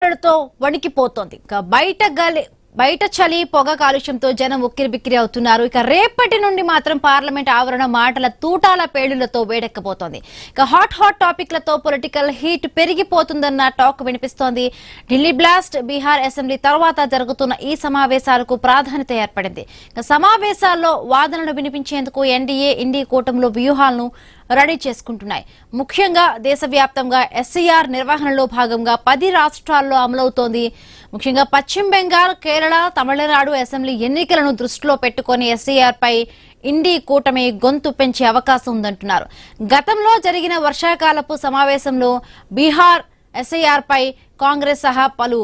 తో వణికిపోతోంది. బయట చలి పొగ కాలుష్యంతో జనం ఉక్కిరిబిక్కిరి అవుతున్నారు. ఇక రేపటి నుండి మాత్రం పార్లమెంట్ ఆవరణ మాటల తూటాల పేలులతో వేడెక్కబోతోంది. ఇక హాట్ టాపిక్లతో పొలిటికల్ హీట్ పెరిగిపోతుందన్న టాక్ వినిపిస్తోంది. ఢిల్లీ బ్లాస్ట్, బీహార్ అసెంబ్లీ తర్వాత జరుగుతున్న ఈ సమావేశాలకు ప్రాధాన్యత ఏర్పడింది. ఇక సమావేశాల్లో వాదనలు వినిపించేందుకు ఎన్డీఏ, ఇండీ కూటమిలో వ్యూహాలను రెడీ చేసుకుంటున్నాయి. ముఖ్యంగా దేశవ్యాప్తంగా ఎస్ఐఆర్ నిర్వహణలో భాగంగా 10 రాష్ట్రాల్లో అమలవుతోంది. ముఖ్యంగా పశ్చిమ బెంగాల్, కేరళ, తమిళనాడు అసెంబ్లీ ఎన్నికలను దృష్టిలో పెట్టుకుని ఎస్ఐఆర్ పై ఇండీ కూటమి గొంతు పెంచే అవకాశం ఉందంటున్నారు. గతంలో జరిగిన వర్షాకాలపు సమావేశంలో బీహార్ ఎస్ఐఆర్ పై కాంగ్రెస్ సహా పలు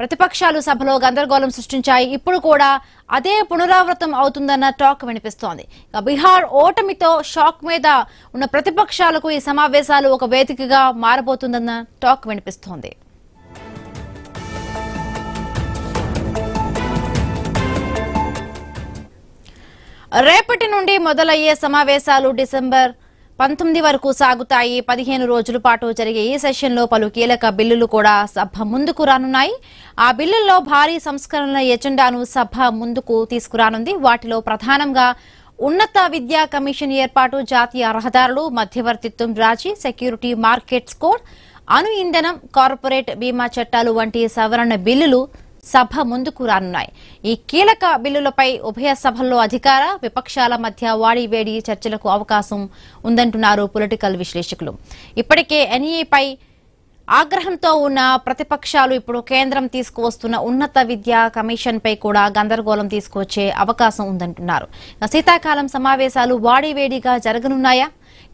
ప్రతిపక్షాలు సభలో గందరగోళం సృష్టించాయి. ఇప్పుడు కూడా అదే పునరావృతం అవుతుందన్న టాక్ వినిపిస్తోంది. బీహార్ ఓటమితో షాక్ మీద ఉన్న ప్రతిపక్షాలకు ఈ సమావేశాలు ఒక వేదికగా మారబోతుందన్న టాక్ వినిపిస్తోంది. రేపటి నుండి మొదలయ్యే సమావేశాలు డిసెంబర్ 19 వరకు సాగుతాయి. 15 రోజుల పాటు జరిగే ఈ సెషన్లో పలు కీలక బిల్లులు కూడా సభ ముందుకు రానున్నాయి. ఆ బిల్లుల్లో భారీ సంస్కరణల ఎజెండాను సభ ముందుకు తీసుకురానుంది. వాటిలో ప్రధానంగా ఉన్నత విద్యా కమిషన్ ఏర్పాటు, జాతీయ రహదారులు, మధ్యవర్తిత్వం రాజీ, సెక్యూరిటీ మార్కెట్స్ కోడ్, అణు ఇంధనం, కార్పొరేట్ బీమా చట్టాలు వంటి సవరణ బిల్లులు సభ ముందుకు రానున్నాయి. ఈ కీలక బిల్లులపై ఉభయ సభల్లో అధికార, విపక్షాల మధ్య వాడివేడి చర్చలకు అవకాశం ఉందంటున్నారు పొలిటికల్ విశ్లేషకులు. ఇప్పటికే ఎన్ఈపై ఆగ్రహంతో ఉన్న ప్రతిపక్షాలు ఇప్పుడు కేంద్రం తీసుకువస్తున్న ఉన్నత విద్యా కమిషన్ పై కూడా గందరగోళం తీసుకువచ్చే అవకాశం ఉందంటున్నారు. శీతాకాలం సమావేశాలు వాడివేడిగా జరగనున్నాయా?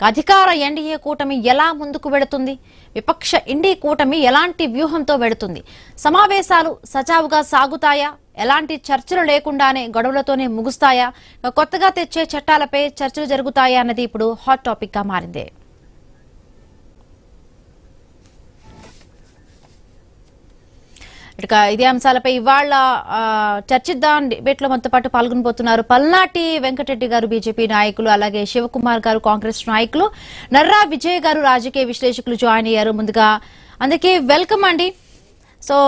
అధికార ఎన్డీఏ కూటమి ఎలా ముందుకు వెడుతుంది? విపక్ష ఇండీ కూటమి ఎలాంటి వ్యూహంతో వెడుతుంది? సమావేశాలు సజావుగా సాగుతాయా? ఎలాంటి చర్చలు లేకుండానే గడువులతోనే ముగుస్తాయా? కొత్తగా తెచ్చే చట్టాలపై చర్చలు జరుగుతాయా అన్నది ఇప్పుడు హాట్ టాపిక్ గా మారింది. ఇక ఇదే అంశాలపై ఇవాళ చర్చిద్దాం డిబేట్ లో మనతో పాటు పాల్గొనబోతున్నారు పల్నాటి వెంకటరెడ్డి గారు, బీజేపీ నాయకులు, అలాగే శివకుమార్ గారు, కాంగ్రెస్ నాయకులు, నర్రా విజయ్ గారు, రాజకీయ విశ్లేషకులు జాయిన్ అయ్యారు. ముందుగా అందుకే వెల్కమ్ అండి. సో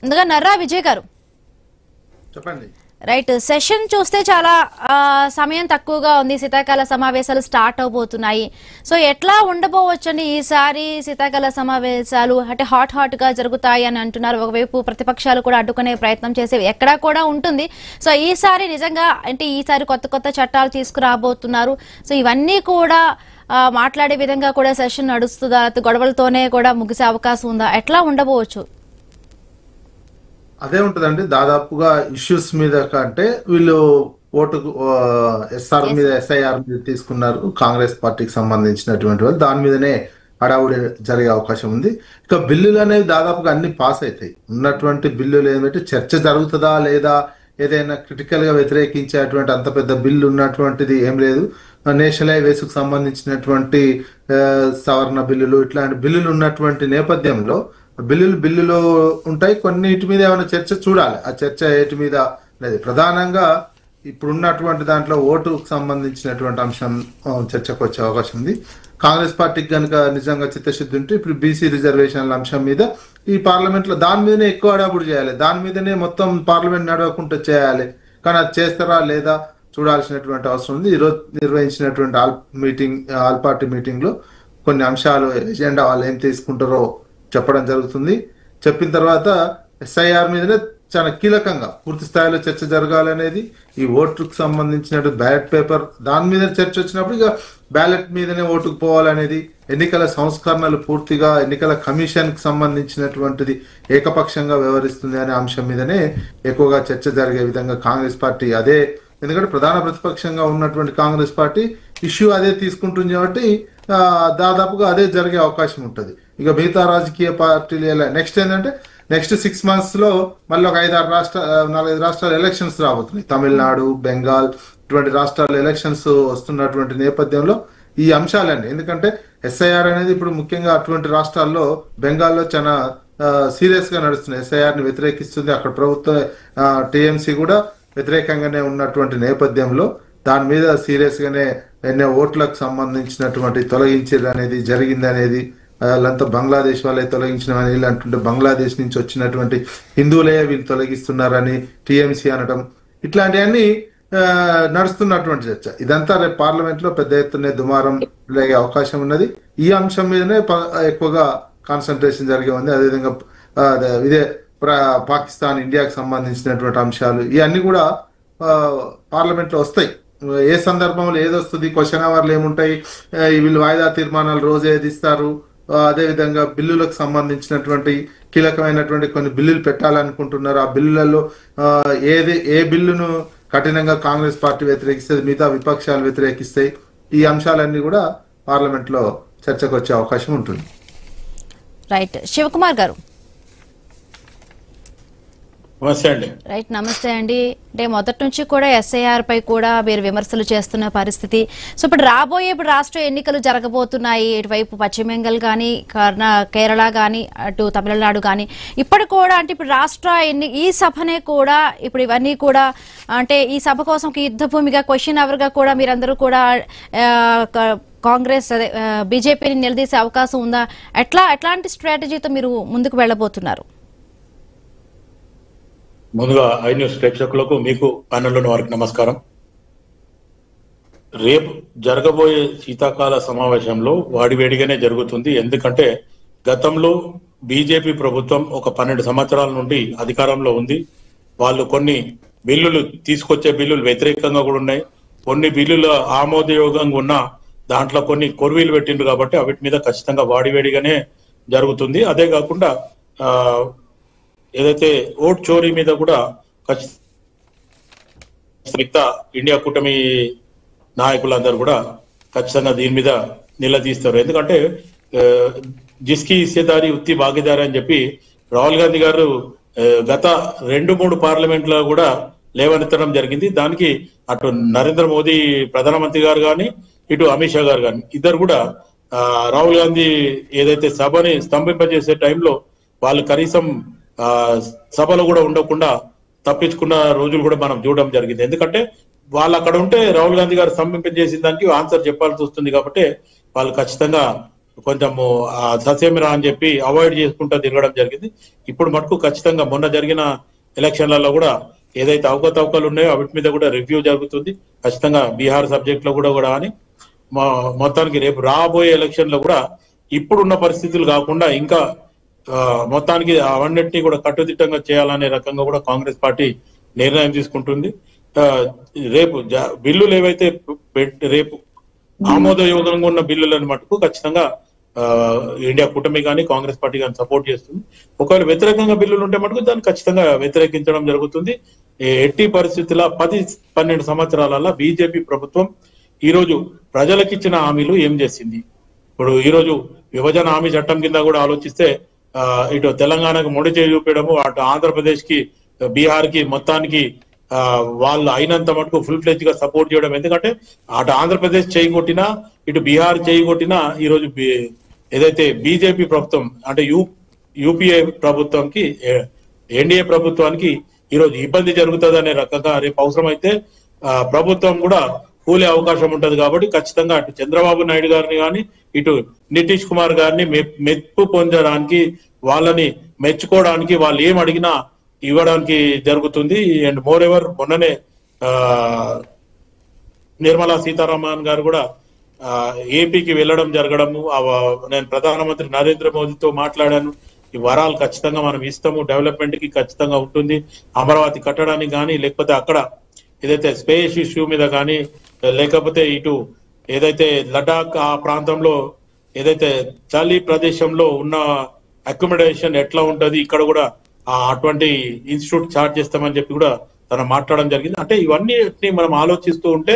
ముందుగా నర్రా విజయ్ గారు చెప్పండి. రైట్, సెషన్ చూస్తే చాలా సమయం తక్కువగా ఉంది. శీతాకాల సమావేశాలు స్టార్ట్ అవబోతున్నాయి. సో ఎట్లా ఉండబోవచ్చండి ఈసారి శీతాకాల సమావేశాలు? అంటే హాట్ గా జరుగుతాయి అని అంటున్నారు. ఒకవైపు ప్రతిపక్షాలు కూడా అడ్డుకునే ప్రయత్నం చేసే ఎక్కడా కూడా ఉంటుంది. సో ఈసారి నిజంగా అంటే ఈసారి కొత్త చట్టాలు తీసుకురాబోతున్నారు. సో ఇవన్నీ కూడా మాట్లాడే విధంగా కూడా సెషన్ నడుస్తుందా? గొడవలతోనే కూడా ముగిసే అవకాశం ఉందా? ఎట్లా ఉండబోవచ్చు? అదే ఉంటదండి. దాదాపుగా ఇష్యూస్ మీద కంటే వీళ్ళు ఓటుకు ఎస్ఐఆర్ మీద తీసుకున్నారు కాంగ్రెస్ పార్టీకి సంబంధించినటువంటి వాళ్ళు. దాని మీదనే హడావుడి జరిగే అవకాశం ఉంది. ఇక బిల్లులు అనేవి దాదాపుగా అన్ని పాస్ అవుతాయి. ఉన్నటువంటి బిల్లులు ఏమంటే చర్చ జరుగుతుందా లేదా, ఏదైనా క్రిటికల్ గా వ్యతిరేకించేటువంటి అంత పెద్ద బిల్లు ఉన్నటువంటిది ఏం లేదు. నేషనల్ హైవేస్ కు సంబంధించినటువంటి సవరణ బిల్లులు, ఇట్లాంటి బిల్లులు ఉన్నటువంటి నేపథ్యంలో బిల్లులు ఉంటాయి. కొన్నిటి మీద ఏమైనా చర్చ చూడాలి. ఆ చర్చ ఏటి మీద అనేది ప్రధానంగా ఇప్పుడున్నటువంటి దాంట్లో ఓటుకు సంబంధించినటువంటి అంశం చర్చకు వచ్చే అవకాశం ఉంది. కాంగ్రెస్ పార్టీకి కనుక నిజంగా చిత్తశుద్ధి ఉంటే ఇప్పుడు బీసీ రిజర్వేషన్ల అంశం మీద ఈ పార్లమెంట్ లో దాని మీదనే ఎక్కువ అడాబుడు చేయాలి. దాని మీదనే మొత్తం పార్లమెంట్ నడవకుండా చేయాలి. కానీ అది చేస్తారా లేదా చూడాల్సినటువంటి అవసరం ఉంది. ఈరోజు నిర్వహించినటువంటి ఆల్ పార్టీ మీటింగ్ లో కొన్ని అంశాలు ఎజెండా వాళ్ళు ఏం తీసుకుంటారో చెప్పడం జరుగుతుంది. చెప్పిన తర్వాత ఎస్ఐఆర్ మీదనే చాలా కీలకంగా పూర్తి స్థాయిలో చర్చ జరగాలనేది, ఈ ఓటుకు సంబంధించిన బ్యాలెట్ పేపర్ దాని మీద చర్చ వచ్చినప్పుడు ఇక బ్యాలెట్ మీదనే ఓటుకు పోవాలనేది, ఎన్నికల సంస్కరణలు పూర్తిగా ఎన్నికల కమిషన్ కి సంబంధించినటువంటిది ఏకపక్షంగా వ్యవహరిస్తుంది అనే అంశం మీదనే ఎక్కువగా చర్చ జరిగే విధంగా కాంగ్రెస్ పార్టీ అదే, ఎందుకంటే ప్రధాన ప్రతిపక్షంగా ఉన్నటువంటి కాంగ్రెస్ పార్టీ ఇష్యూ అదే తీసుకుంటుంది కాబట్టి దాదాపుగా అదే జరిగే అవకాశం ఉంటుంది. ఇక మిగతా రాజకీయ పార్టీలు నెక్స్ట్ ఏంటంటే నెక్స్ట్ 6 months లో మళ్ళీ ఒక 4-5 రాష్ట్రాలు ఎలక్షన్స్ రాబోతున్నాయి. తమిళనాడు, బెంగాల్ ఇటువంటి రాష్ట్రాలు ఎలక్షన్స్ వస్తున్నటువంటి నేపథ్యంలో ఈ అంశాలన్నీ, ఎందుకంటే ఎస్ఐఆర్ అనేది ఇప్పుడు ముఖ్యంగా అటువంటి రాష్ట్రాల్లో బెంగాల్లో చాలా సీరియస్ గా నడుస్తుంది. ఎస్ఐఆర్ ని వ్యతిరేకిస్తుంది. అక్కడ ప్రభుత్వం టీఎంసీ కూడా వ్యతిరేకంగానే ఉన్నటువంటి నేపథ్యంలో దాని మీద సీరియస్ గానే ఎన్నో ఓట్లకు సంబంధించినటువంటి తొలగించేది అనేది జరిగింది అనేది వాళ్ళంతా బంగ్లాదేశ్ వాళ్ళే తొలగించినవని వీళ్ళు అంటుంటే బంగ్లాదేశ్ నుంచి వచ్చినటువంటి హిందువులే వీళ్ళు తొలగిస్తున్నారని టీఎంసీ అనడం, ఇట్లాంటివన్నీ నడుస్తున్నటువంటి చర్చ. ఇదంతా రేపు పార్లమెంట్ లో పెద్ద ఎత్తున దుమారం లేగే అవకాశం ఉన్నది. ఈ అంశం మీదనే ఎక్కువగా కాన్సన్ట్రేషన్ జరిగే ఉంది. అదేవిధంగా ఇదే పాకిస్తాన్ ఇండియాకి సంబంధించినటువంటి అంశాలు ఇవన్నీ కూడా పార్లమెంట్ లో వస్తాయి. ఏ సందర్భంలో ఏదొస్తుంది, క్వశ్చన్ అవర్లు ఏముంటాయి, వీళ్ళు వాయిదా తీర్మానాలు రోజు ఏది ఇస్తారు, అదేవిధంగా బిల్లులకు సంబంధించినటువంటి కీలకమైనటువంటి కొన్ని బిల్లులు పెట్టాలనుకుంటున్నారు. ఆ బిల్లులలో ఏ బిల్లును కఠినంగా కాంగ్రెస్ పార్టీ వ్యతిరేకిస్తుంది, మిగతా విపక్షాలు వ్యతిరేకిస్తాయి. ఈ అంశాలన్నీ కూడా పార్లమెంట్ లో చర్చకు వచ్చే అవకాశం ఉంటుంది. రైట్, శివకుమార్ గారు. నమస్తే అండి. రైట్, నమస్తే అండి. అంటే మొదటి నుంచి కూడా ఎస్ఐఆర్ పై కూడా మీరు విమర్శలు చేస్తున్న పరిస్థితి. సో ఇప్పుడు రాష్ట్ర ఎన్నికలు జరగబోతున్నాయి. ఇటువైపు పశ్చిమ బెంగాల్ కానీ, కేరళ కానీ, అటు తమిళనాడు కానీ. ఇప్పటి కూడా అంటే ఇప్పుడు ఈ సభనే కూడా ఇప్పుడు ఇవన్నీ కూడా అంటే ఈ సభ కోసం యుద్ధ భూమిగా, క్వశ్చన్ అవర్ గా కూడా మీరందరూ కూడా కాంగ్రెస్ బీజేపీని నిలదీసే అవకాశం ఉందా? ఎట్లాంటి స్ట్రాటజీతో మీరు ముందుకు వెళ్ళబోతున్నారు? ముందుగా ఐ న్యూస్ ప్రేక్షకులకు, మీకు ప్యానెల్లోని వారికి నమస్కారం. రేపు జరగబోయే శీతాకాల సమావేశంలో వాడివేడిగానే జరుగుతుంది. ఎందుకంటే గతంలో బీజేపీ ప్రభుత్వం ఒక 12 సంవత్సరాల నుండి అధికారంలో ఉంది. వాళ్ళు కొన్ని బిల్లులు తీసుకొచ్చే బిల్లులు వ్యతిరేకంగా కూడా ఉన్నాయి. కొన్ని బిల్లులు ఆమోదయోగంగా ఉన్నా దాంట్లో కొన్ని కొర్వీలు పెట్టిండ్రు కాబట్టి వాటి మీద ఖచ్చితంగా వాడివేడిగానే జరుగుతుంది. అదే కాకుండా ఏదైతే ఓట్ చోరీ మీద కూడా ఖచ్చితంగా ఇండియా కూటమి నాయకులందరూ కూడా ఖచ్చితంగా దీని మీద నిలదీస్తారు. ఎందుకంటే జిస్కి హిస్సేదారి ఉత్తి భాగీదారి అని చెప్పి రాహుల్ గాంధీ గారు గత 2-3 పార్లమెంట్లో కూడా లేవనెత్తడం జరిగింది. దానికి అటు నరేంద్ర మోదీ ప్రధానమంత్రి గారు కానీ, ఇటు అమిత్ షా గారు కానీ ఇద్దరు కూడా రాహుల్ గాంధీ ఏదైతే సభని స్తంభింపజేసే టైంలో వాళ్ళు కనీసం సభలో కూడా ఉండకుండా తప్పించుకున్న రోజులు కూడా మనం చూడడం జరిగింది. ఎందుకంటే వాళ్ళు అక్కడ ఉంటే రాహుల్ గాంధీ గారు స్తంభింపజేసిన దానికి ఆన్సర్ చెప్పాల్సి వస్తుంది కాబట్టి వాళ్ళు ఖచ్చితంగా కొంచెము ససేమిరా అని చెప్పి అవాయిడ్ చేసుకుంటూ తిరగడం జరిగింది. ఇప్పుడు మటుకు ఖచ్చితంగా మొన్న జరిగిన ఎలక్షన్లలో కూడా ఏదైతే అవకతవకలు ఉన్నాయో వాటి మీద కూడా రివ్యూ జరుగుతుంది. ఖచ్చితంగా బీహార్ సబ్జెక్ట్ లో కూడా అని మొత్తానికి రేపు రాబోయే ఎలక్షన్ లో కూడా ఇప్పుడున్న పరిస్థితులు కాకుండా ఇంకా మొత్తానికి అవన్నిటినీ కూడా కట్టుదిట్టంగా చేయాలనే రకంగా కూడా కాంగ్రెస్ పార్టీ నిర్ణయం తీసుకుంటుంది. రేపు బిల్లులు ఏవైతే రేపు ఆమోదయోగంగా ఉన్న బిల్లులను మటుకు ఖచ్చితంగా ఇండియా కూటమి కానీ, కాంగ్రెస్ పార్టీ కానీ సపోర్ట్ చేస్తుంది. ఒకవేళ వ్యతిరేకంగా బిల్లులు ఉంటే మటుకు దాన్ని ఖచ్చితంగా వ్యతిరేకించడం జరుగుతుంది. ఎట్టి పరిస్థితుల 10-12 సంవత్సరాల బీజేపీ ప్రభుత్వం ఈ రోజు ప్రజలకిచ్చిన హామీలు ఏం చేసింది? ఇప్పుడు ఈ రోజు విభజన హామీ చట్టం కింద కూడా ఆలోచిస్తే ఇటు తెలంగాణకు మొండి చేయి చూపించడము, అటు ఆంధ్రప్రదేశ్ కి, బీహార్ కి మొత్తానికి వాళ్ళు అయినంత మటుకు ఫుల్ ఫ్లెజ్ గా సపోర్ట్ చేయడం. ఎందుకంటే అటు ఆంధ్రప్రదేశ్ చేయి కొట్టినా, ఇటు బీహార్ చేయి కొట్టినా ఈ రోజు ఏదైతే బీజేపీ ప్రభుత్వం అంటే యూపీఏ ప్రభుత్వంకి, ఎన్డీఏ ప్రభుత్వానికి ఈ రోజు ఇబ్బంది జరుగుతుంది అనే రకంగా రేపు అవసరమైతే ప్రభుత్వం కూడా కూలే అవకాశం ఉంటది. కాబట్టి ఖచ్చితంగా అటు చంద్రబాబు నాయుడు గారిని కానీ, ఇటు నితీష్ కుమార్ గారిని మెప్పు పొందడానికి, వాళ్ళని మెచ్చుకోవడానికి వాళ్ళు ఏం అడిగినా ఇవ్వడానికి జరుగుతుంది. అండ్ మోర్ ఎవర్ మొన్ననే నిర్మలా సీతారామన్ గారు కూడా ఏపీకి వెళ్ళడం జరగడము, నేను ప్రధానమంత్రి నరేంద్ర మోదీతో మాట్లాడాను, ఈ వరాలు ఖచ్చితంగా మనం ఇస్తాము, డెవలప్మెంట్ కి ఖచ్చితంగా ఉంటుంది, అమరావతి కట్టడానికి కానీ, లేకపోతే అక్కడ ఏదైతే స్పేస్ ఇష్యూ మీద కానీ, లేకపోతే ఇటు ఏదైతే లడాక్ ఆ ప్రాంతంలో ఏదైతే చలి ప్రదేశంలో ఉన్న అకామిడేషన్ ఎట్లా ఉంటది, ఇక్కడ కూడా అటువంటి ఇన్స్టిట్యూట్ స్టార్ట్ చేస్తామని చెప్పి కూడా తను మాట్లాడడం జరిగింది. అంటే ఇవన్నీ మనం ఆలోచిస్తూ ఉంటే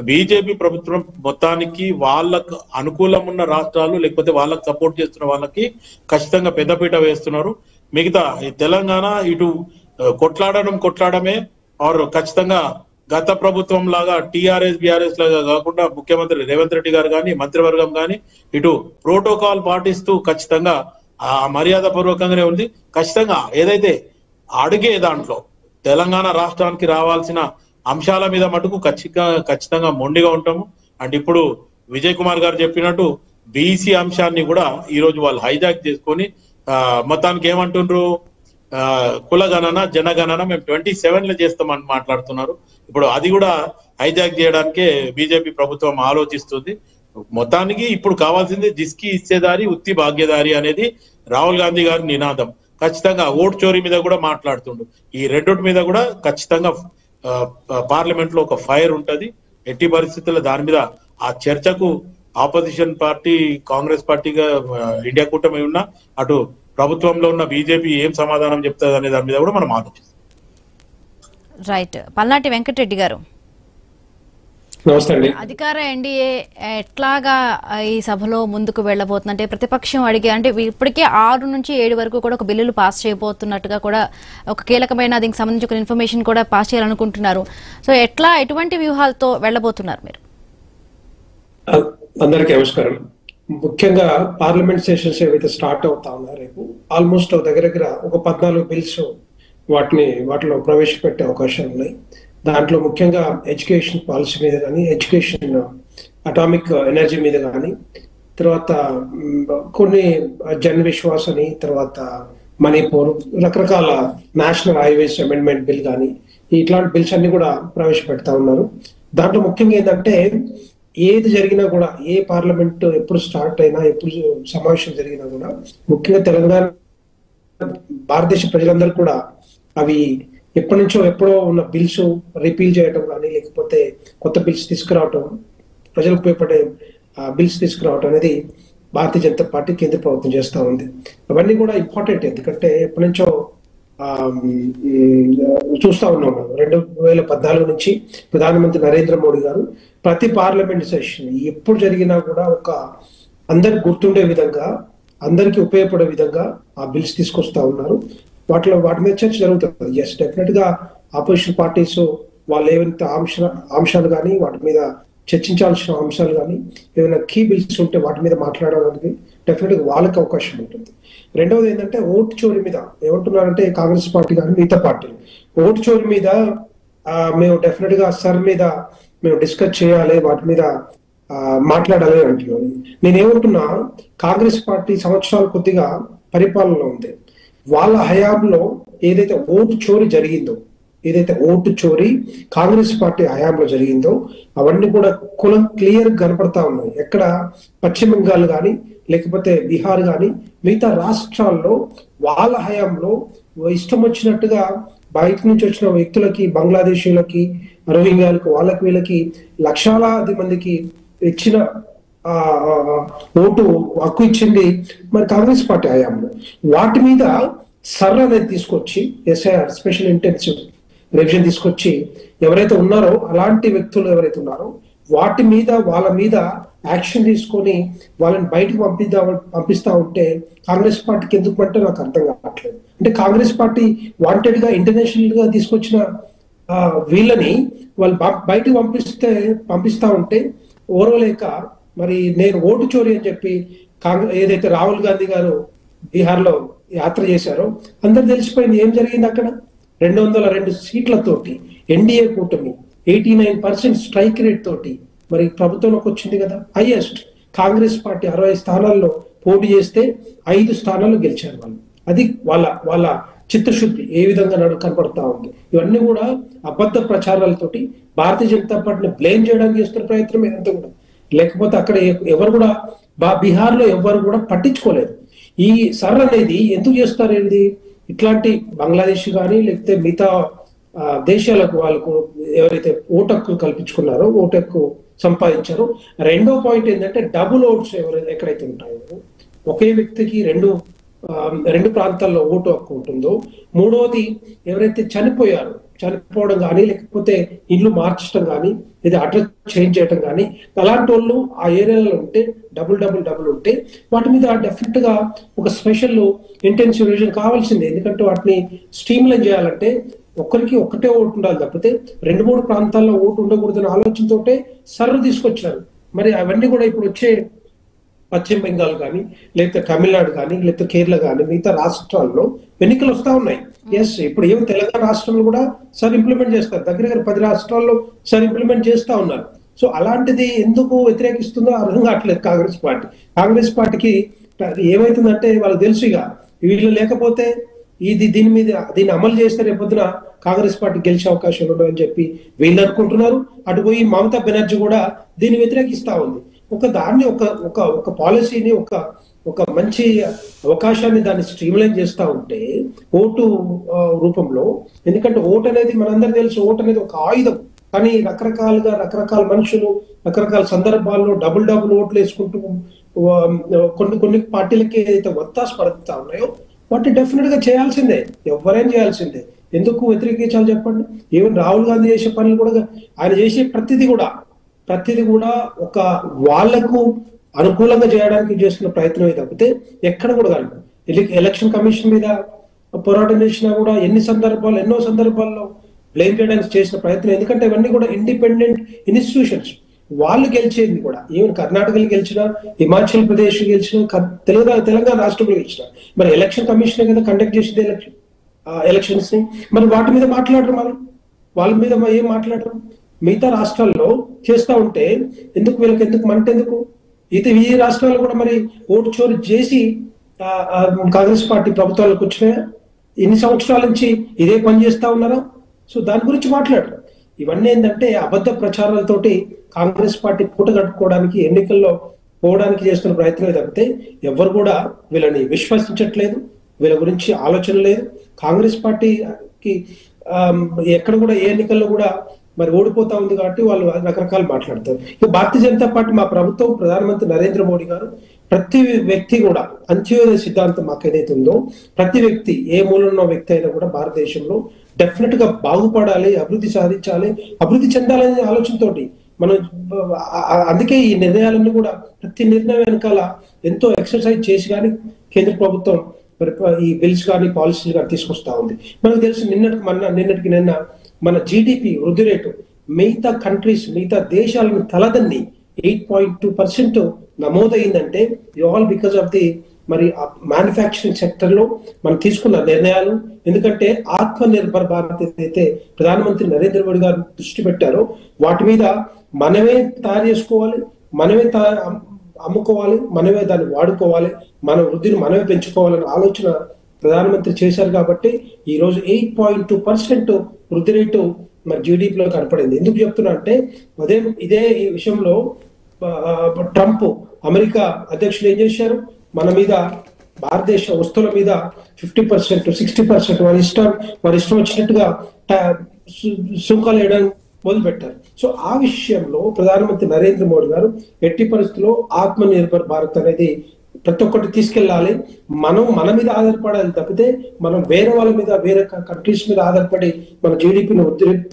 బీజేపీ ప్రభుత్వం మొత్తానికి వాళ్ళకు అనుకూలం ఉన్న రాష్ట్రాలు, లేకపోతే వాళ్ళకు సపోర్ట్ చేస్తున్న వాళ్ళకి ఖచ్చితంగా పెద్దపీట వేస్తున్నారు. మిగతా తెలంగాణ ఇటు కొట్లాడమే ఆర్ ఖచ్చితంగా గత ప్రభుత్వం లాగా టీఆర్ఎస్ బీఆర్ఎస్ లాగా కాకుండా ముఖ్యమంత్రి రేవంత్ రెడ్డి గారు కానీ, మంత్రివర్గం కానీ ఇటు ప్రోటోకాల్ పాటిస్తూ ఖచ్చితంగా మర్యాద పూర్వకంగానే ఉంది. ఖచ్చితంగా ఏదైతే అడిగే దాంట్లో తెలంగాణ రాష్ట్రానికి రావాల్సిన అంశాల మీద మటుకు ఖచ్చితంగా మొండిగా ఉంటాము. అండ్ ఇప్పుడు విజయ్ కుమార్ గారు చెప్పినట్టు బీసీ అంశాన్ని కూడా ఈ రోజు వాళ్ళు హైజాక్ చేసుకొని మొత్తానికి ఏమంటుండ్రు, కులగణన జనగణన మేము 27 చేస్తామని మాట్లాడుతున్నారు. ఇప్పుడు అది కూడా హైజాక్ చేయడానికే బీజేపీ ప్రభుత్వం ఆలోచిస్తుంది. మొత్తానికి ఇప్పుడు కావాల్సింది జిస్కి ఇచ్చేదారి ఉత్తి భాగ్యదారి అనేది రాహుల్ గాంధీ గారి నినాదం. ఖచ్చితంగా ఓటు చోరీ మీద కూడా మాట్లాడుతుండు. ఈ రెండోటి మీద కూడా ఖచ్చితంగా పార్లమెంట్ లో ఒక ఫైర్ ఉంటది. ఎట్టి పరిస్థితుల్లో దాని మీద ఆ చర్చకు ఆపోజిషన్ పార్టీ కాంగ్రెస్ పార్టీగా ఇండియా కూటమి ఉన్న అటు ప్రభుత్వంలో ఉన్న బీజేపీ ఏం సమాధానం చెప్తుంది అనే దాని మీద కూడా మనం ఆలోచిస్తాం. రైట్. పల్నాటి వెంకటరెడ్డి గారు, అధికార ఎన్డీఏ ఎట్లాగా ఈ సభలో ముందుకు వెళ్లబోతుంది? అంటే ప్రతిపక్షం అడిగే, అంటే ఇప్పటికే 6 నుంచి 7 వరకు కూడా ఒక బిల్లులు పాస్ చేయబోతున్నట్టుగా కూడా ఒక కీలకమైన దీనికి సంబంధించి ఒక ఇన్ఫర్మేషన్ కూడా పాస్ చేయాలనుకుంటున్నారు. సో ఎటువంటి వ్యూహాలతో వెళ్లబోతున్నారు మీరు? అందరికీ నమస్కారం. ముఖ్యంగా పార్లమెంట్ సెషన్స్ ఏవైతే స్టార్ట్ అవుతా ఉన్నారో రేపు ఆల్మోస్ట్ దగ్గర ఒక 14 బిల్స్ వాటిలో ప్రవేశపెట్టే అవకాశాలు ఉన్నాయి. దాంట్లో ముఖ్యంగా ఎడ్యుకేషన్ పాలసీ మీద కానీ, ఎడ్యుకేషన్ అటామిక్ ఎనర్జీ మీద కానీ, తర్వాత కొన్ని జన్ విశ్వాస్ అని, తర్వాత మణిపూర్, రకరకాల నేషనల్ హైవేస్ అమెండ్మెంట్ బిల్ కానీ ఇట్లాంటి బిల్స్ అన్ని కూడా ప్రవేశపెడతా ఉన్నారు. దాంట్లో ముఖ్యంగా ఏంటంటే ఏది జరిగినా కూడా, ఏ పార్లమెంట్ ఎప్పుడు స్టార్ట్ అయినా, ఎప్పుడు సమావేశం జరిగినా కూడా ముఖ్యంగా తెలంగాణ భారతదేశ ప్రజలందరూ కూడా అవి ఎప్పుడో ఉన్న బిల్స్ రిపీల్ చేయటం కానీ, లేకపోతే కొత్త బిల్స్ తీసుకురావటం, ప్రజలకు ఉపయోగపడే బిల్స్ తీసుకురావటం అనేది భారతీయ జనతా పార్టీ కేంద్ర ప్రభుత్వం చేస్తూ ఉంది. అవన్నీ కూడా ఇంపార్టెంట్. ఎందుకంటే ఎప్పటి నుంచో చూస్తా ఉన్నాం. 2014 నుంచి ప్రధానమంత్రి నరేంద్ర మోడీ గారు ప్రతి పార్లమెంట్ సెషన్ ఎప్పుడు జరిగినా కూడా ఒక అందరికి గుర్తుండే విధంగా, అందరికి ఉపయోగపడే విధంగా ఆ బిల్స్ తీసుకొస్తా ఉన్నారు. వాటి మీద చర్చ జరుగుతుంది. ఎస్, డెఫినెట్ గా ఆపోజిషన్ పార్టీస్ వాళ్ళు ఏవైతే అంశాలు కానీ, వాటి మీద చర్చించాల్సిన అంశాలు కానీ, ఏమైనా కీ బిల్స్ ఉంటే వాటి మీద మాట్లాడడానికి డెఫినెట్ గా వాళ్ళకి అవకాశం ఉంటుంది. రెండవది ఏంటంటే ఓటు చోరీ మీద ఏమంటున్నారంటే కాంగ్రెస్ పార్టీ కానీ మిగతా పార్టీలు ఓటు చోరీ మీద మేము డెఫినెట్ గా సర్ మీద మేము డిస్కస్ చేయాలి, వాటి మీద మాట్లాడాలి అంటున్నాను. నేనేమంటున్నా, కాంగ్రెస్ పార్టీ సంవత్సరాలు కొద్దిగా పరిపాలనలో ఉంది. వాళ్ళ హయాంలో ఏదైతే ఓటు చోరీ జరిగిందో, ఏదైతే ఓటు చోరీ కాంగ్రెస్ పార్టీ హయాంలో జరిగిందో అవన్నీ కూడా కులం క్లియర్ కనపడతా ఉన్నాయి. ఎక్కడ పశ్చిమ బెంగాల్ కానీ, లేకపోతే బీహార్ కానీ, మిగతా రాష్ట్రాల్లో వాళ్ళ హయాంలో ఇష్టం వచ్చినట్టుగా బయట నుంచి వచ్చిన వ్యక్తులకి, బంగ్లాదేశీలకి, రోహింగ్యాలకు, వాళ్ళకి వీళ్ళకి లక్షలాది మందికి ఇచ్చిన ఓటు హక్కు ఇచ్చింది మరి కాంగ్రెస్ పార్టీ హయాంలో. వాటి మీద సర్ అనేది తీసుకొచ్చి ఎస్ఐఆర్ స్పెషల్ ఇంటెన్సివ్ రివిజన్ తీసుకొచ్చి ఎవరైతే ఉన్నారో అలాంటి వ్యక్తులు ఎవరైతే ఉన్నారో వాళ్ళ మీద యాక్షన్ తీసుకొని వాళ్ళని బయటకు పంపిస్తా ఉంటే కాంగ్రెస్ పార్టీకి ఎందుకు అంటే నాకు అర్థం కావట్లేదు. అంటే కాంగ్రెస్ పార్టీ వాంటెడ్ గా ఇంటర్నేషనల్ గా తీసుకొచ్చిన వీళ్ళని వాళ్ళు బయటకు పంపిస్తా ఉంటే ఓర్వలేక మరి నేను ఓటు చోరీ అని చెప్పి ఏదైతే రాహుల్ గాంధీ గారు బీహార్ లో యాత్ర చేశారో అందరు తెలిసిపోయింది ఏం జరిగింది అక్కడ. 202 సీట్లతోటి ఎన్డీఏ కూటమి 89% స్ట్రైక్ రేట్ తోటి మరి ప్రభుత్వంలోకి వచ్చింది కదా. హైయెస్ట్ కాంగ్రెస్ పార్టీ 60 స్థానాల్లో పోటీ చేస్తే 5 స్థానాల్లో గెలిచారు వాళ్ళు. అది వాళ్ళ చిత్తశుద్ధి ఏ విధంగా కనపడతా ఉంది. ఇవన్నీ కూడా అబద్ధ ప్రచారాలతోటి భారతీయ జనతా పార్టీని బ్లేమ్ చేయడానికి చేస్తున్న ప్రయత్నం ఇదంతా కూడా. లేకపోతే అక్కడ ఎవరు కూడా బీహార్ లో ఎవరు కూడా పట్టించుకోలేదు. ఈ సర్ అనేది ఎందుకు చేస్తారు, ఏంటి ఇట్లాంటి బంగ్లాదేశ్ కానీ లేకపోతే మిగతా దేశాలకు వాళ్ళకు ఎవరైతే ఓటు హక్కు కల్పించుకున్నారో, ఓటు హక్కు సంపాదించారో. రెండో పాయింట్ ఏంటంటే డబుల్ ఓట్స్ ఎక్కడైతే ఉంటాయో, ఒకే వ్యక్తికి రెండు ప్రాంతాల్లో ఓటు హక్కు ఉంటుందో. మూడవది ఎవరైతే చనిపోవడం కానీ, లేకపోతే ఇల్లు మార్చడం కానీ, లేదా అడ్రస్ చేంజ్ చేయడం కానీ, అలాంటి వాళ్ళు ఆ ఏరియాలో ఉంటే డబుల్ ఉంటే వాటి మీద డెఫినెట్ గా ఒక స్పెషల్ ఇంటెన్సివ్ రివిజన్ కావాల్సిందే. ఎందుకంటే వాటిని స్ట్రీమ్లైన్ చేయాలంటే ఒకటే ఓటు ఉండాలి తప్పితే 2-3 ప్రాంతాల్లో ఓటు ఉండకూడదనే ఆలోచనతోటే సర్రు తీసుకొచ్చారు. మరి అవన్నీ కూడా ఇప్పుడు వచ్చే పశ్చిమ బెంగాల్ కానీ, లేకపోతే తమిళనాడు కానీ, లేకపోతే కేరళ కానీ, మిగతా రాష్ట్రాల్లో ఎన్నికలు వస్తా ఉన్నాయి. ఎస్, ఇప్పుడు ఏమో తెలంగాణ రాష్ట్రంలో కూడా సార్ ఇంప్లిమెంట్ చేస్తారు. దగ్గర 10 రాష్ట్రాల్లో సార్ ఇంప్లిమెంట్ చేస్తా ఉన్నారు. సో అలాంటిది ఎందుకు వ్యతిరేకిస్తుందో అర్థం కావట్లేదు కాంగ్రెస్ పార్టీకి ఏమైతుందంటే వాళ్ళకి తెలుసు ఇక వీళ్ళు లేకపోతే దీన్ని అమలు చేస్తే రేపొద్దున కాంగ్రెస్ పార్టీ గెలిచే అవకాశం ఉండదు అని చెప్పి వీళ్ళు అనుకుంటున్నారు. అటు పోయి మమతా బెనర్జీ కూడా దీన్ని వ్యతిరేకిస్తా ఉంది. ఒక పాలసీని ఒక మంచి అవకాశాన్ని దాన్ని స్ట్రీమ్లైన్ చేస్తా ఉంటే ఓటు రూపంలో, ఎందుకంటే ఓటు అనేది మనందరికీ తెలుసు, ఓటు అనేది ఒక ఆయుధం. కానీ రకరకాల మనుషులు రకరకాల సందర్భాల్లో డబుల్ ఓట్లు వేసుకుంటూ కొన్ని పార్టీలకి ఏదైతే ఒత్తాస పడుతా ఉన్నాయో వాటిని డెఫినెట్ గా చేయాల్సిందే, ఎవరైనా చేయాల్సిందే. ఎందుకు వ్యతిరేకించాలి చెప్పండి? ఈవెన్ రాహుల్ గాంధీ చేసే పనులు కూడా, ఆయన చేసే ప్రతిదీ కూడా ఒక వాళ్లకు అనుకూలంగా చేయడానికి చేస్తున్న ప్రయత్నమే తప్పితే ఎక్కడ కూడా కాదు. ఎలక్షన్ కమిషన్ మీద పోరాటం చేసినా కూడా ఎన్నో సందర్భాల్లో బ్లేమ్ చేయడానికి చేసిన ప్రయత్నం. ఎందుకంటే ఇవన్నీ కూడా ఇండిపెండెంట్ ఇన్స్టిట్యూషన్స్, వాళ్ళు గెలిచేది కూడా. ఈవెన్ కర్ణాటకలో గెలిచినా, హిమాచల్ ప్రదేశ్ గెలిచినా, తెలంగాణ రాష్ట్రంలో గెలిచినా మరి ఎలక్షన్ కమిషన్ కదా కండక్ట్ చేసేది ఎలక్షన్స్ ని. మరి వాటి మీద మాట్లాడరు, మరి వాళ్ళ మీద ఏం మాట్లాడరు? మిగతా రాష్ట్రాల్లో చేస్తా ఉంటే మనకెందుకు? ఈ రాష్ట్రాల్లో కూడా మరి ఓటు చోరీ చేసి కాంగ్రెస్ పార్టీ ప్రభుత్వాలకు వచ్చినాయా? ఎన్ని సంవత్సరాల నుంచి ఇదే పని చేస్తా ఉన్నారా? సో దాని గురించి మాట్లాడరు. ఇవన్నీ ఏంటంటే అబద్ధ ప్రచారాలతోటి కాంగ్రెస్ పార్టీ పూట కట్టుకోవడానికి, ఎన్నికల్లో పోవడానికి చేస్తున్న ప్రయత్నమే తప్పితే ఎవరు కూడా వీళ్ళని విశ్వసించట్లేదు, వీళ్ళ గురించి ఆలోచన లేదు. కాంగ్రెస్ పార్టీకి ఎక్కడ కూడా ఏ ఎన్నికల్లో కూడా మరి ఓడిపోతా ఉంది కాబట్టి వాళ్ళు రకరకాలు మాట్లాడతారు. ఇక భారతీయ జనతా పార్టీ, మా ప్రభుత్వం, ప్రధానమంత్రి నరేంద్ర మోడీ గారు ప్రతి వ్యక్తి కూడా అంత్యోదయ సిద్ధాంతం మాకు ఏదైతే ఉందో, ప్రతి వ్యక్తి ఏ మూలన్న వ్యక్తి అయినా కూడా భారతదేశంలో డెఫినెట్ గా బాగుపడాలి, అభివృద్ధి సాధించాలి, అభివృద్ధి చెందాలనే ఆలోచనతోటి మనం అందుకే ఈ నిర్ణయాలన్నీ కూడా ప్రతి నిర్ణయం వెనకాల ఎంతో ఎక్సర్సైజ్ చేసి కానీ కేంద్ర ప్రభుత్వం మరి ఈ బిల్స్ కానీ పాలసీలు కానీ తీసుకొస్తా ఉంది. మనకు తెలుసు నిన్నటికి నిన్న మన జీడిపి వృద్ధి రేటు మిగతా దేశాలను తలదన్ని 8.2% నమోదైందంటే ఆల్ బికాస్ ఆఫ్ ది మరి మ్యానుఫ్యాక్చరింగ్ సెక్టర్ లో మనం తీసుకున్న నిర్ణయాలు. ఎందుకంటే ఆత్మ నిర్భర్ భారత్ అయితే ప్రధానమంత్రి నరేంద్ర మోడీ గారు దృష్టి పెట్టారో వాటి మీద మనమే తయారు చేసుకోవాలి, మనమే అమ్ముకోవాలి, మనమే దాన్ని వాడుకోవాలి, మన వృద్ధిని మనమే పెంచుకోవాలనే ఆలోచన ప్రధానమంత్రి చేశారు. కాబట్టి ఈ రోజు 8.2% వృద్ధి రేటు మరి జీడిపిలో కనపడింది. ఎందుకు చెప్తున్నా అంటే ఇదే ఈ విషయంలో ట్రంప్ అమెరికా అధ్యక్షులు ఏం చేశారు, మన మీద భారతదేశ వస్తువుల మీద 50%, 60% వారి ఇష్టం వచ్చినట్టుగా సుంకాలు వేయడానికి మొదలు పెట్టారు. సో ఆ విషయంలో ప్రధానమంత్రి నరేంద్ర మోడీ గారు ఎట్టి పరిస్థితుల్లో ఆత్మ నిర్భర్ భారత్ అనేది ప్రతి ఒక్కటి తీసుకెళ్లాలి. మన మీద ఆధారపడాలి తప్పితే మనం వేరే వాళ్ళ మీద, వేరే కంట్రీస్ మీద ఆధారపడి మన జీడిపిని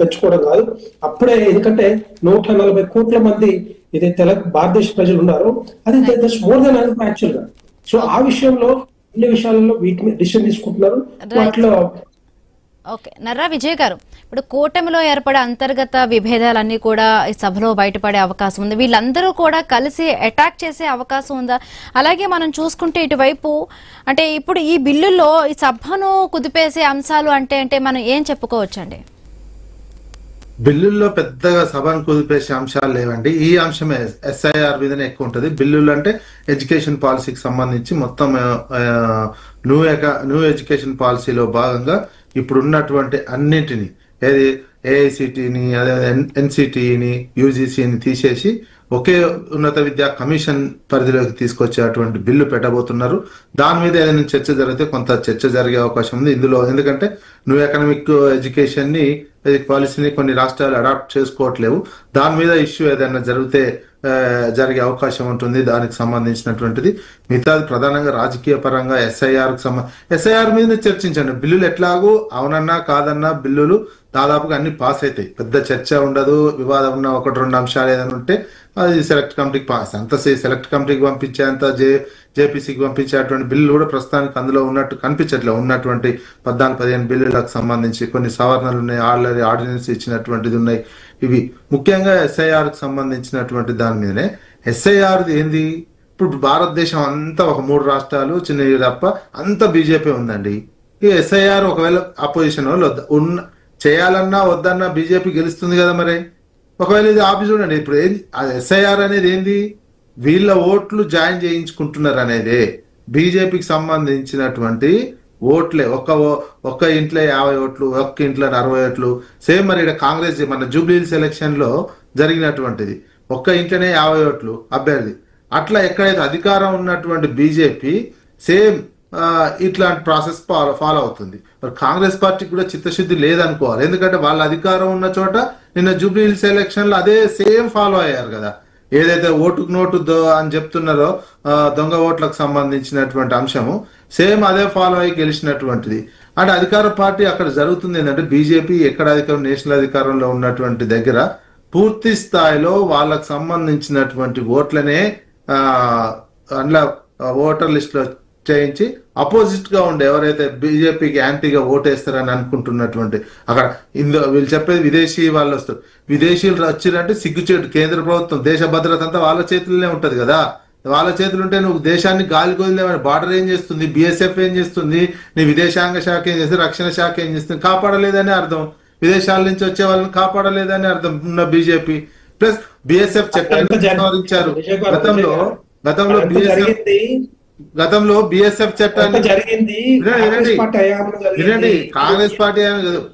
పెంచుకోవడం కాదు. అప్పుడే, ఎందుకంటే 140 కోట్ల మంది ఏదైతే భారతదేశ ప్రజలు ఉన్నారో అది మోర్ దెన్ యాక్చువల్ గా. సో ఆ విషయంలో అన్ని విషయాలలో వీటి మీద డిసిషన్ తీసుకుంటున్నారు. వాటిలో ఓకే, నర్రా విజయ్ గారు, ఇప్పుడు కూటమిలో ఏర్పడే అంతర్గత విభేదాలన్నీ కూడా ఈ సభలో బయటపడే అవకాశం ఉంది. వీళ్ళందరూ కూడా కలిసి అటాక్ చేసే అవకాశం ఉందా? అలాగే మనం చూసుకుంటే ఇటువైపు అంటే ఇప్పుడు ఈ బిల్లుల్లో ఈ సభను కుదిపేసే అంశాలు అంటే మనం ఏం చెప్పుకోవచ్చండి? బిల్లుల్లో పెద్దగా సభను కుదిపేసే అంశాలు లేవండి. ఈ అంశమే ఎస్ఐఆర్ మీదనే ఎక్కువ ఉంటుంది. బిల్లులు అంటే ఎడ్యుకేషన్ పాలసీకి సంబంధించి మొత్తం న్యూ ఎడ్యుకేషన్ పాలసీలో భాగంగా ఇప్పుడు ఉన్నటువంటి అన్నింటినీ, ఏది ఏఐసిటిని, అదే ఎన్సిటిని, యూజీసీని తీసేసి ఒకే ఉన్నత విద్యా కమిషన్ పరిధిలోకి తీసుకొచ్చేటువంటి బిల్లు పెట్టబోతున్నారు. దాని మీద ఏదైనా చర్చ జరిగితే కొంత చర్చ జరిగే అవకాశం ఉంది ఇందులో. ఎందుకంటే న్యూ ఎకనామిక్ ఎడ్యుకేషన్ ని, పాలసీని కొన్ని రాష్ట్రాలు అడాప్ట్ చేసుకోవట్లేవు. దాని మీద ఇష్యూ ఏదైనా జరిగే అవకాశం ఉంటుంది. దానికి సంబంధించినటువంటిది మిగతాది ప్రధానంగా రాజకీయ పరంగా ఎస్ఐఆర్ మీద చర్చించండి. బిల్లులు ఎట్లాగూ అవునన్నా కాదన్నా బిల్లులు దాదాపుగా అన్ని పాస్ అవుతాయి, పెద్ద చర్చ ఉండదు. వివాదం ఉన్న 1-2 అంశాలు ఏదైనా ఉంటే అది సెలెక్ట్ కమిటీకి పాస్. అంత సెలెక్ట్ కమిటీకి పంపించేంత జేపీసీకి పంపించేటువంటి బిల్లులు కూడా ప్రస్తుతానికి అందులో ఉన్నట్టు కనిపించట్లేదు. ఉన్నటువంటి 14-15 బిల్లులకు సంబంధించి కొన్ని సవరణలు ఉన్నాయి, ఆల్రెడీ ఆర్డినెన్స్ ఇచ్చినటువంటిది ఉన్నాయి. ఇవి ముఖ్యంగా ఎస్ఐఆర్కి సంబంధించినటువంటి దాని మీదనే. ఎస్ఐఆర్ ఏంది, ఇప్పుడు భారతదేశం అంతా ఒక 3 రాష్ట్రాలు చిన్నవి తప్ప అంత బీజేపీ ఉందండి. ఈ ఎస్ఐఆర్ ఒకవేళ అపోజిషన్ వాళ్ళు చేయాలన్నా వద్దన్నా బీజేపీ గెలుస్తుంది కదా. మరి ఒకవేళ ఇది ఆపి చూడండి. ఇప్పుడు ఏంది ఎస్ఐఆర్ అనేది ఏంది? వీళ్ళ ఓట్లు జాయిన్ చేయించుకుంటున్నారు అనేదే. బీజేపీకి సంబంధించినటువంటి ఓట్లే ఒక్క ఇంట్లో 50 ఓట్లు, ఒక్క ఇంట్లో 60 ఓట్లు. సేమ్ మరి ఇక్కడ కాంగ్రెస్ మన జూబ్లీహిల్స్ ఎలక్షన్ లో జరిగినటువంటిది, ఒక్క ఇంట్లోనే 50 ఓట్లు అభ్యర్థి. అట్లా ఎక్కడైతే అధికారం ఉన్నటువంటి బీజేపీ సేమ్ ఇట్లాంటి ప్రాసెస్ ఫాలో అవుతుంది. మరి కాంగ్రెస్ పార్టీకి కూడా చిత్తశుద్ధి లేదనుకోవాలి. ఎందుకంటే వాళ్ళ అధికారం ఉన్న చోట నిన్న జూబ్లీహిల్స్ ఎలక్షన్ లో అదే సేమ్ ఫాలో అయ్యారు కదా. ఏదైతే ఓటుకు నోటు అని చెప్తున్నారో దొంగ ఓట్లకు సంబంధించినటువంటి అంశము సేమ్ అదే ఫాలో అయ్యి గెలిచినటువంటిది. అంటే అధికార పార్టీ అక్కడ జరుగుతుంది ఏంటంటే బీజేపీ ఎక్కడ అధికారం నేషనల్ అధికారంలో ఉన్నటువంటి దగ్గర పూర్తి స్థాయిలో వాళ్ళకు సంబంధించినటువంటి ఓట్లనే అందులో ఓటర్ లిస్ట్ లో చేయించి అపోజిట్ గా ఉండే ఎవరైతే బీజేపీకి యాంటీగా ఓటేస్తారని అనుకుంటున్నటువంటి అక్కడ వీళ్ళు చెప్పేది విదేశీ వాళ్ళు వస్తారు. విదేశీయులు వచ్చిరంటే సిగ్గుచేటు. కేంద్ర ప్రభుత్వం దేశ భద్రత అంతా వాళ్ళ చేతుల్లోనే ఉంటది కదా. వాళ్ళ చేతులు ఉంటే నువ్వు దేశాన్ని గాలి కొదిలేమని బార్డర్ ఏం చేస్తుంది, బిఎస్ఎఫ్ ఏం చేస్తుంది, నీ విదేశాంగ శాఖ ఏం చేస్తుంది, రక్షణ శాఖ ఏం చేస్తుంది? కాపాడలేదని అర్థం. విదేశాల నుంచి వచ్చే వాళ్ళని కాపాడలేదని అర్థం ఉన్న బీజేపీ. ప్లస్ బిఎస్ఎఫ్ చట్టాన్ని సవరించారు. గతంలో బిఎస్ఎఫ్ చట్టాన్ని వినండి. కాంగ్రెస్ పార్టీ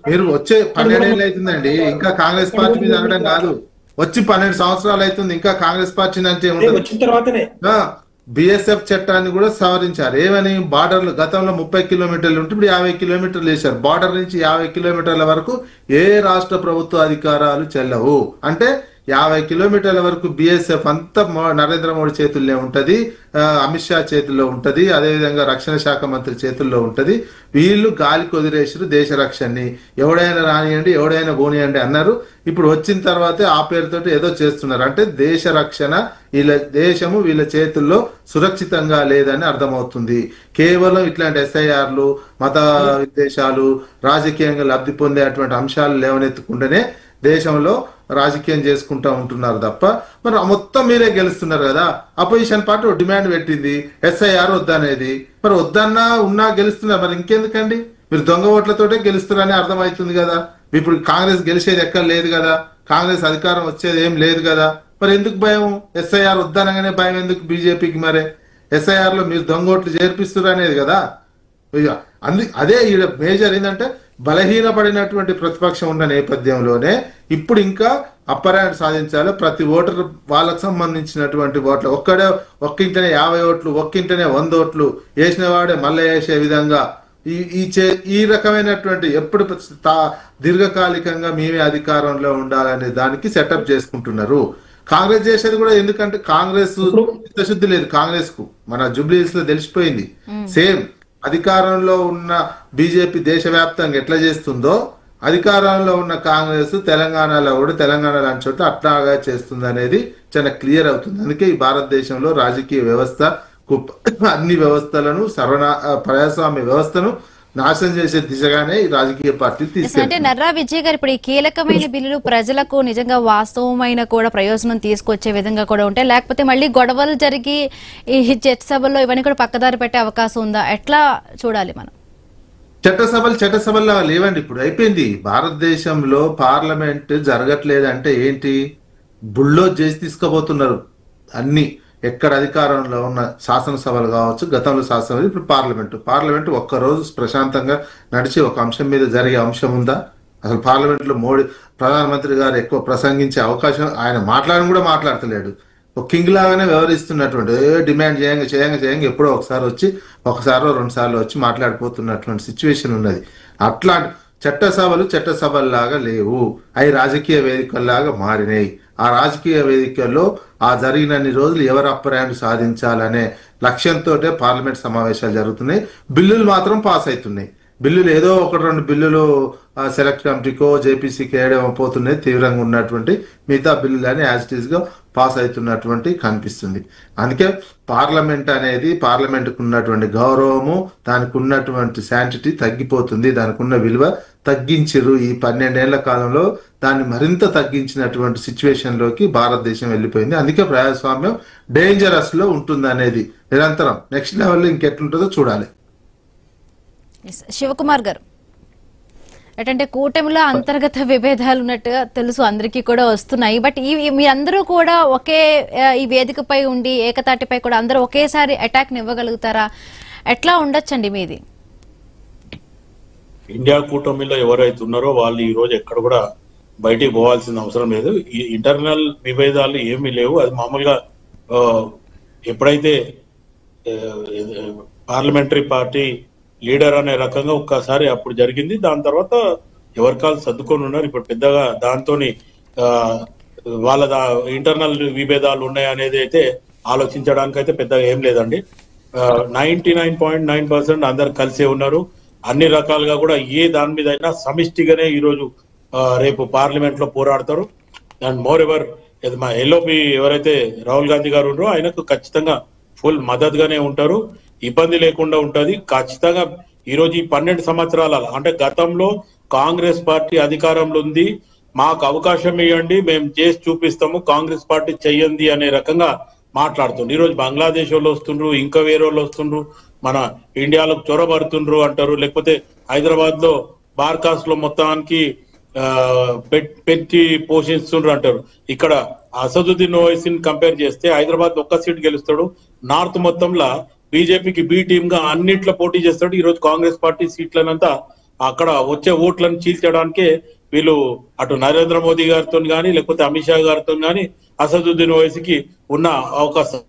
మీరు వచ్చే 12 ఏళ్ళు అవుతుందండి, ఇంకా కాంగ్రెస్ పార్టీ మీద అనడం కాదు. వచ్చి 12 సంవత్సరాలు అవుతుంది, ఇంకా కాంగ్రెస్ పార్టీ అంటే బిఎస్ఎఫ్ చట్టాన్ని కూడా సవరించారు. ఏమని? బార్డర్లు గతంలో 30 కిలోమీటర్లు ఉంటే ఇప్పుడు 50 కిలోమీటర్లు వేశారు. బార్డర్ నుంచి 50 కిలోమీటర్ల వరకు ఏ రాష్ట్ర ప్రభుత్వ అధికారాలు చెల్లవు. అంటే 50 కిలోమీటర్ల వరకు బిఎస్ఎఫ్ అంతా నరేంద్ర మోడీ చేతుల్లో ఉంటది, అమిత్ షా చేతుల్లో ఉంటది, అదేవిధంగా రక్షణ శాఖ మంత్రి చేతుల్లో ఉంటది. వీళ్ళు గాలికి వదిలేసారు దేశ రక్షణని. ఎవడైనా రానియండి, ఎవడైనా పోనీయండి అన్నారు. ఇప్పుడు వచ్చిన తర్వాతే ఆ పేరుతోటి ఏదో చేస్తున్నారు. అంటే దేశ రక్షణ దేశము వీళ్ళ చేతుల్లో సురక్షితంగా లేదని అర్థమవుతుంది. కేవలం ఇట్లాంటి ఎస్ఐఆర్లు, మత విద్వేషాలు, రాజకీయంగా లబ్ధి పొందేటువంటి అంశాలు లేవనెత్తుకుంటేనే దేశంలో రాజకీయం చేసుకుంటా ఉంటున్నారు తప్ప మరి మొత్తం మీరే గెలుస్తున్నారు కదా. అపోజిషన్ పార్టీ డిమాండ్ పెట్టింది ఎస్ఐఆర్ వద్దనేది. మరి వద్దన్నా ఉన్నా గెలుస్తున్నారు. మరి ఇంకెందుకండి? మీరు దొంగ ఓట్లతోటే గెలుస్తున్నారని అర్థమవుతుంది కదా. ఇప్పుడు కాంగ్రెస్ గెలిచేది ఎక్కడ లేదు కదా, కాంగ్రెస్ అధికారం వచ్చేది ఏం లేదు కదా. మరి ఎందుకు భయం? ఎస్ఐఆర్ వద్దనగానే భయం ఎందుకు బీజేపీకి? మరి ఎస్ఐఆర్ లో మీరు దొంగ ఓట్లు చేర్పిస్తున్నారు అనేది కదా. అదే ఈడ మేజర్ ఏంటంటే బలహీనపడినటువంటి ప్రతిపక్షం ఉన్న నేపథ్యంలోనే ఇప్పుడు ఇంకా అప్పర్ హ్యాండ్ సాధించాలి. ప్రతి ఓటర్ వాళ్ళకు సంబంధించినటువంటి ఓట్లు ఒక్కింటనే 50 ఓట్లు, ఒక్కింటనే 100 ఓట్లు వేసిన వాడే మళ్ళీ వేసే విధంగా ఈ రకమైనటువంటి ఎప్పుడు దీర్ఘకాలికంగా మేమే అధికారంలో ఉండాలనే దానికి సెటప్ చేసుకుంటున్నారు. కాంగ్రెస్ చేసేది కూడా ఎందుకంటే కాంగ్రెస్ చిత్తశుద్ధి లేదు కాంగ్రెస్ కు. మన జూబ్లీహిల్స్ లో తెలిసిపోయింది. సేమ్ అధికారంలో ఉన్న బీజేపీ దేశవ్యాప్తంగా ఎట్లా చేస్తుందో అధికారంలో ఉన్న కాంగ్రెస్ తెలంగాణలో కూడా తెలంగాణ లాంటి చోట్ల అట్లాగా చేస్తుంది అనేది చాలా క్లియర్ అవుతుంది. అందుకే ఈ భారతదేశంలో రాజకీయ వ్యవస్థ అన్ని వ్యవస్థలను ప్రజాస్వామ్య వ్యవస్థను నాశనం చేసే దిశగానే ఈ రాజకీయ పార్టీలు తీసుకెళ్తాయి. అంటే నర్రా విజయ్ గారు, ఇప్పుడు ఈ కీలకమైన బిల్లులు ప్రజలకు నిజంగా వాస్తవమైన కూడా ప్రయోజనం తీసుకొచ్చే విధంగా కూడా ఉంటాయి, లేకపోతే మళ్ళీ గొడవలు జరిగి ఈ చట్టసభల్లో ఇవన్నీ కూడా పక్కదారి పెట్టే అవకాశం ఉందా? ఎట్లా చూడాలి మనం? చట్టసభల్లో లేవండి. ఇప్పుడు అయిపోయింది. భారతదేశంలో పార్లమెంట్ జరగట్లేదంటే ఏంటి? బుల్డోజ్ చేసి తీసుకుపోతున్నారు అన్ని. ఎక్కడ అధికారంలో ఉన్న శాసనసభలు కావచ్చు, గతంలో శాసనసభలు, ఇప్పుడు పార్లమెంటు ఒక్కరోజు ప్రశాంతంగా నడిచి ఒక అంశం మీద జరిగే అంశం ఉందా? అసలు పార్లమెంట్లో ప్రధానమంత్రి గారు ఎక్కువ ప్రసంగించే అవకాశం, ఆయన మాట్లాడడం కూడా మాట్లాడతలేడు. ఒక కింగ్ లాగానే వ్యవహరిస్తున్నటువంటి డిమాండ్ చేయంగా ఎప్పుడో ఒకసారో 2 సార్లు వచ్చి మాట్లాడిపోతున్నటువంటి సిచ్యువేషన్ ఉన్నది. అట్లాంటి చట్టసభల్లాగా లేవు. అవి రాజకీయ వేదికల్లాగా మారినాయి. ఆ రాజకీయ వేదికల్లో ఆ జరిగినన్ని రోజులు ఎవరు అప్పర్ హ్యాండ్ సాధించాలనే లక్ష్యంతో పార్లమెంట్ సమావేశాలు జరుగుతున్నాయి. బిల్లులు మాత్రం పాస్ అవుతున్నాయి. బిల్లులు ఏదో 1-2 బిల్లులు సెలెక్ట్ కమిటీకో జేపీసీకి వేయడం పోతున్నాయి. తీవ్రంగా ఉన్నటువంటి మిగతా బిల్లులని యాజ్ ఇట్ ఈస్ గా పాస్ అవుతున్నటువంటి కనిపిస్తుంది. అందుకే పార్లమెంట్కు ఉన్నటువంటి గౌరవము, దానికి ఉన్నటువంటి శాంటిటీ తగ్గిపోతుంది. దానికి ఉన్న విలువ తగ్గించరు. ఈ 12 ఏళ్ల కాలంలో దాన్ని మరింత తగ్గించినటువంటి సిచ్యువేషన్ లోకి భారతదేశం వెళ్ళిపోయింది. అందుకే ప్రజాస్వామ్యం డేంజరస్ లో ఉంటుంది అనేది నిరంతరం. నెక్స్ట్ లెవెల్లో ఇంకెట్లుంటుందో చూడాలి. శివకుమార్ గారు, అంటే కూటమిలో అంతర్గత విభేదాలు ఉన్నట్టుగా తెలుసు, అందరికీ కూడా వస్తున్నాయి. బట్ మీ అందరూ కూడా ఒకే ఈ వేదికపై ఉండి ఏకతాటిపై కూడా అందరూ ఒకేసారి అటాక్ ఇవ్వగలుగుతారా? ఎట్లా ఉండొచ్చండి మీది? ఇండియా కూటమిలో ఎవరైతే ఉన్నారో వాళ్ళు ఈ రోజు ఎక్కడ కూడా బయటికి పోవాల్సిన అవసరం లేదు. ఈ ఇంటర్నల్ విభేదాలు ఏమీ లేవు. అది మామూలుగా ఎప్పుడైతే పార్లమెంటరీ పార్టీ లీడర్ అనే రకంగా ఒక్కసారి అప్పుడు జరిగింది. దాని తర్వాత ఎవరికాలు సర్దుకొని ఉన్నారు. ఇప్పుడు పెద్దగా దాంతో వాళ్ళ ఇంటర్నల్ విభేదాలు ఉన్నాయి అనేది అయితే ఆలోచించడానికి అయితే పెద్దగా ఏం లేదండి. 99.9% అందరు కలిసే ఉన్నారు. అన్ని రకాలుగా కూడా ఏ దాని మీద అయినా సమిష్టిగానే ఈరోజు రేపు పార్లమెంట్ లో పోరాడతారు. అండ్ మోర్ ఎవర్ మా ఎల్ఓపి ఎవరైతే రాహుల్ గాంధీ గారు ఉన్నారో ఆయనకు ఖచ్చితంగా ఫుల్ మద్దతుగానే ఉంటారు. ఇబ్బంది లేకుండా ఉంటది. ఖచ్చితంగా ఈ రోజు ఈ 12 సంవత్సరాల అంటే గతంలో కాంగ్రెస్ పార్టీ అధికారంలో ఉంది, మాకు అవకాశం ఇవ్వండి, మేము చేసి చూపిస్తాము, కాంగ్రెస్ పార్టీ చెయ్యండి అనే రకంగా మాట్లాడుతుండ్రు. ఈ రోజు బంగ్లాదేశ్ వాళ్ళు వస్తుండ్రు, ఇంకా వేరే వాళ్ళు వస్తుండ్రు, మన ఇండియాలో చొరబడుతుండ్రు అంటారు. లేకపోతే హైదరాబాద్ లో బార్కాస్ లో మొత్తానికి పెట్టి పోషిస్తుండ్రు అంటారు. ఇక్కడ అసదుద్దీన్ ఓవైసీని కంపేర్ చేస్తే హైదరాబాద్ ఒక్క సీట్ గెలుస్తాడు. నార్త్ మొత్తంలో బీజేపీకి బి టీమ్ గా అన్నిట్లో పోటీ చేస్తాడు. ఈ రోజు కాంగ్రెస్ పార్టీ సీట్లనంతా అక్కడ వచ్చే ఓట్లను చీల్చడానికే వీళ్ళు అటు నరేంద్ర మోదీ గారితో గానీ లేకపోతే అమిత్ షా గారితో గానీ అసదుద్దీన్ ఓవైసీకి ఉన్న అవకాశం.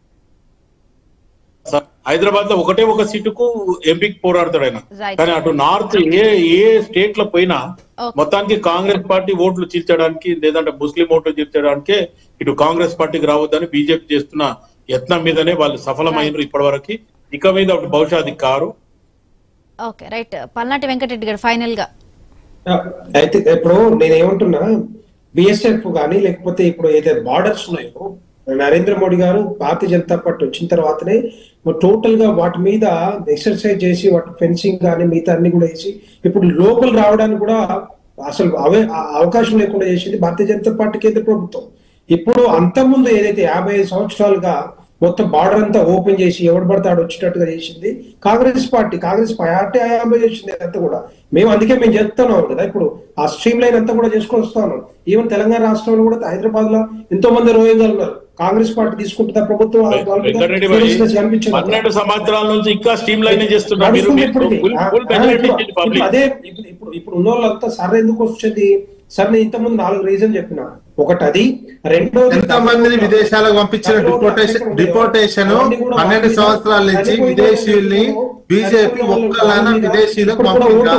హైదరాబాద్ లో ఒక సీటుకు ఎంపీకి పోరాడతాడు ఆయన. కానీ అటు నార్త్ ఏ స్టేట్ లో పోయినా మొత్తానికి కాంగ్రెస్ పార్టీ ఓట్లు చీల్చడానికి లేదంటే ముస్లిం ఓట్లు చీల్చడానికే ఇటు కాంగ్రెస్ పార్టీకి రావద్దని బీజేపీ చేస్తున్న యత్నం మీదనే వాళ్ళు సఫలమైనరు ఇప్పటి వరకు. ఇక మీద బహుశా అది కారు. Okay right. పల్నాటి వెంకటరెడ్డి గారు ఫైనల్ గా అయితే ఇప్పుడు నేనేమంటున్నా, బిఎస్ఎఫ్ కానీ లేకపోతే ఇప్పుడు ఏదైతే బార్డర్స్ ఉన్నాయో నరేంద్ర మోడీ గారు భారతీయ జనతా పార్టీ వచ్చిన తర్వాతనే టోటల్ గా వాటి మీద ఎక్సర్సైజ్ చేసి వాటి ఫెన్సింగ్ కానీ మిగతా అన్ని కూడా వేసి ఇప్పుడు లోపల రావడానికి కూడా అసలు అవకాశం లేకుండా చేసింది భారతీయ జనతా పార్టీ కేంద్ర ప్రభుత్వం. ఇప్పుడు అంతకుముందు ఏదైతే 55 సంవత్సరాలుగా మొత్తం బార్డర్ అంతా ఓపెన్ చేసి ఎవడు పడతాడు వచ్చేటట్టుగా చేసింది కాంగ్రెస్ పార్టీ హయాంలో చేసింది అంతా కూడా. అందుకే మేము చెప్తున్నాం కదా, ఇప్పుడు ఆ స్ట్రీమ్ లైన్ అంతా కూడా చేసుకొని వస్తాను. ఈవెన్ తెలంగాణ రాష్ట్రంలో కూడా హైదరాబాద్ లో ఎంతో మంది రోహింగ్యాలు ఉన్నారు. కాంగ్రెస్ పార్టీ తీసుకుంటుందా ప్రభుత్వం 12 సంవత్సరాల నుంచి ఇంకా స్ట్రీమ్ లైన్ చేస్తున్నారు. అదే ఇప్పుడు ఉన్న వాళ్ళంతా సరే ఎందుకు వచ్చింది సార్? నేను ఇంతకుముందు 4 రీజన్ చెప్పిన. ఒకటి అది, రెండోది ఎంతమందిని విదేశాలకు పంపించిన డిపోర్టేషన్ 12 సంవత్సరాల నుంచి విదేశీయుల్ని బీజేపీ ఒక్కలైనా విదేశీయులకు పంపిందా?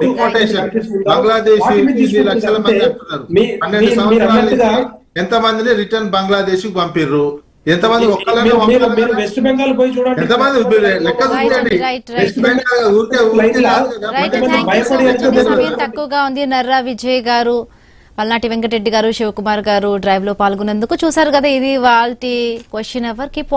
డిపోర్టేషన్ బంగ్లాదేశ్ 2 లక్షల మంది అంటున్నారు. 12 సంవత్సరాల నుంచి ఎంతమందిని రిటర్న్ బంగ్లాదేశ్ కు పంపిర్రు? ఎంతమంది ఒక్కలైనా వెస్ట్ బెంగాల్ పోయి చూడండి, ఎంతమంది లెక్క చూడండి. వెస్ట్ బెంగాల్ సమయం తక్కువగా ఉంది. నర్రా విజయ్ గారు, పల్నాటి వెంకటరెడ్డి గారు, శివకుమార్ గారు డ్రైవ్ లో పాల్గొన్నందుకు. చూసారు కదా, ఇది వాళ్ళ క్వశ్చన్ అవర్. కీప్